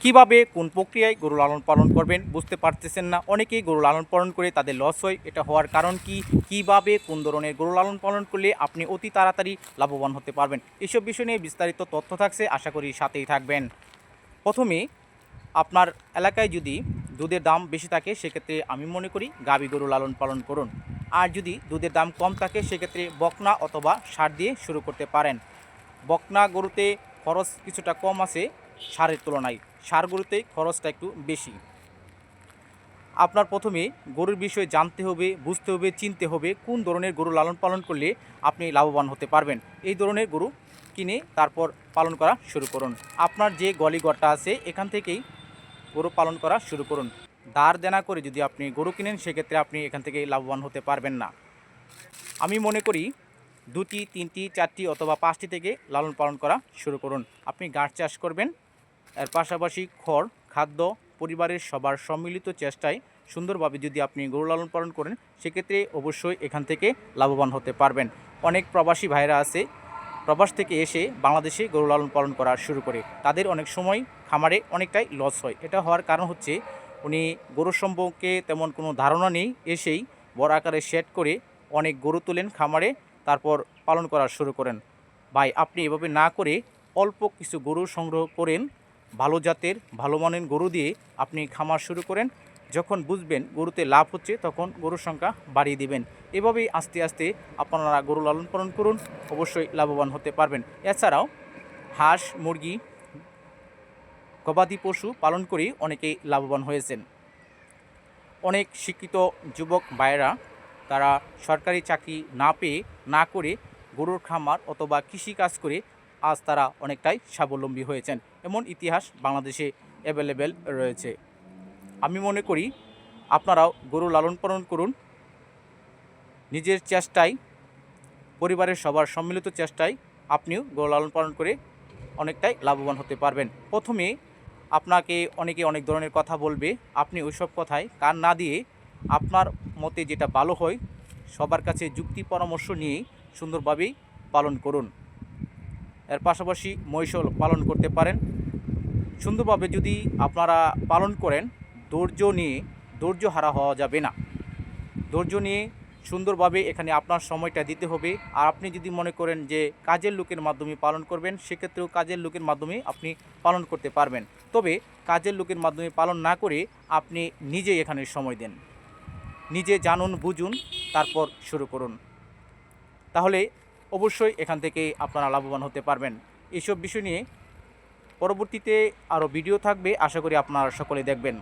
কিভাবে কোন প্রক্রিয়ায় গরু লালন পালন করবেন বুঝতে পারতেছেন না। অনেকেই গরু লালন পালন করে তাদের লস হয়। এটা হওয়ার কারণ কি? কিভাবে কোন ধরনের গরু লালন পালন করলে আপনি অতি তাড়াতাড়ি লাভবান হতে পারবেন, এসব বিষয় নিয়ে বিস্তারিত তথ্য থাকছে, আশা করি সাথেই থাকবেন। প্রথমে আপনার এলাকায় যদি দুধের দাম বেশি থাকে সেক্ষেত্রে আমি মনে করি গাভী গরু লালন পালন করুন। আর যদি দুধের দাম কম থাকে সেক্ষেত্রে বকনা অথবা ষাঁড় দিয়ে শুরু করতে পারেন। বকনা গরুতে খরচ কিছুটা কম আছে ষাঁড়ের তুলনায়, ষাঁড় গরুতে খরচটা একটু বেশি। আপনার প্রথমে গরুর বিষয়ে জানতে হবে, বুঝতে হবে, চিনতে হবে কোন ধরনের গরু লালন পালন করলে আপনি লাভবান হতে পারবেন। এই ধরনের গরু কিনে তারপর পালন করা শুরু করুন। আপনার যে গলিঘরটা আছে এখান থেকেই গরু পালন করা শুরু করুন। ধার দেনা করে যদি আপনি গরু কিনেন সেক্ষেত্রে আপনি এখান থেকে লাভবান হতে পারবেন না। আমি মনে করি 2টি, 3টি, 4টি অথবা 5টি থেকে লালন পালন করা শুরু করুন। আপনি গাছ চাষ করবেন, এর পাশাপাশি খড়, খাদ্য, পরিবারের সবার সম্মিলিত চেষ্টায় সুন্দরভাবে যদি আপনি গরু লালন পালন করেন সেক্ষেত্রে অবশ্যই এখান থেকে লাভবান হতে পারবেন। অনেক প্রবাসী ভাইরা আছে, প্রবাস থেকে এসে বাংলাদেশে গরু লালন পালন করা শুরু করে, তাদের অনেক সময় খামারে অনেকটাই লস হয়। এটা হওয়ার কারণ হচ্ছে উনি গরু সম্পর্কে তেমন কোনো ধারণা নেই, এসেই বড় আকারে শেড করে অনেক গরু তোলেন খামারে, তারপর পালন করা শুরু করেন। ভাই, আপনি এভাবে না করে অল্প কিছু গরু সংগ্রহ করেন, ভালো জাতের ভালো মানের গরু দিয়ে আপনি খামার শুরু করেন। যখন বুঝবেন গরুতে লাভ হচ্ছে তখন গরুর সংখ্যা বাড়িয়ে দিবেন। এভাবেই আস্তে আস্তে আপনারা গরু লালন পালন করুন, অবশ্যই লাভবান হতে পারবেন। এছাড়াও হাঁস, মুরগি, গবাদি পশু পালন করেই অনেকেই লাভবান হয়েছেন। অনেক শিক্ষিত যুবক ভাইয়েরা তারা সরকারি চাকরি না পেয়ে না করে গরুর খামার অথবা কৃষিকাজ করে আজ তারা অনেকটাই স্বাবলম্বী হয়েছেন। এমন ইতিহাস বাংলাদেশে অ্যাভেলেবেল রয়েছে। আমি মনে করি আপনারাও গরু লালন পালন করুন, নিজের চেষ্টায়, পরিবারের সবার সম্মিলিত চেষ্টায় আপনিও গরু লালন পালন করে অনেকটাই লাভবান হতে পারবেন। প্রথমে আপনাকে অনেকে অনেক ধরনের কথা বলবে, আপনি ওইসব কথায় কান না দিয়ে আপনার মতে যেটা ভালো হয় সবার কাছে যুক্তি পরামর্শ নিয়ে সুন্দরভাবেই পালন করুন। এর পাশাপাশি মহিষও পালন করতে পারেন। সুন্দরভাবে যদি আপনারা পালন করেন, ধৈর্য হারা হওয়া যাবে না। ধৈর্য নিয়ে সুন্দরভাবে এখানে আপনার সময়টা দিতে হবে। আর আপনি যদি মনে করেন যে কাজের লোকের মাধ্যমে পালন করবেন সেক্ষেত্রেও কাজের লোকের মাধ্যমে আপনি পালন করতে পারবেন। তবে কাজের লোকের মাধ্যমে পালন না করে আপনি নিজে এখানে সময় দেন, নিজে জানুন, বুঝুন, তারপর শুরু করুন। তাহলে অবশ্যই এখান থেকে আপনারা লাভবান হতে পারবেন। এইসব বিষয় নিয়ে পরবর্তীতে আরও ভিডিও থাকবে, আশা করি আপনারা সকলে দেখবেন।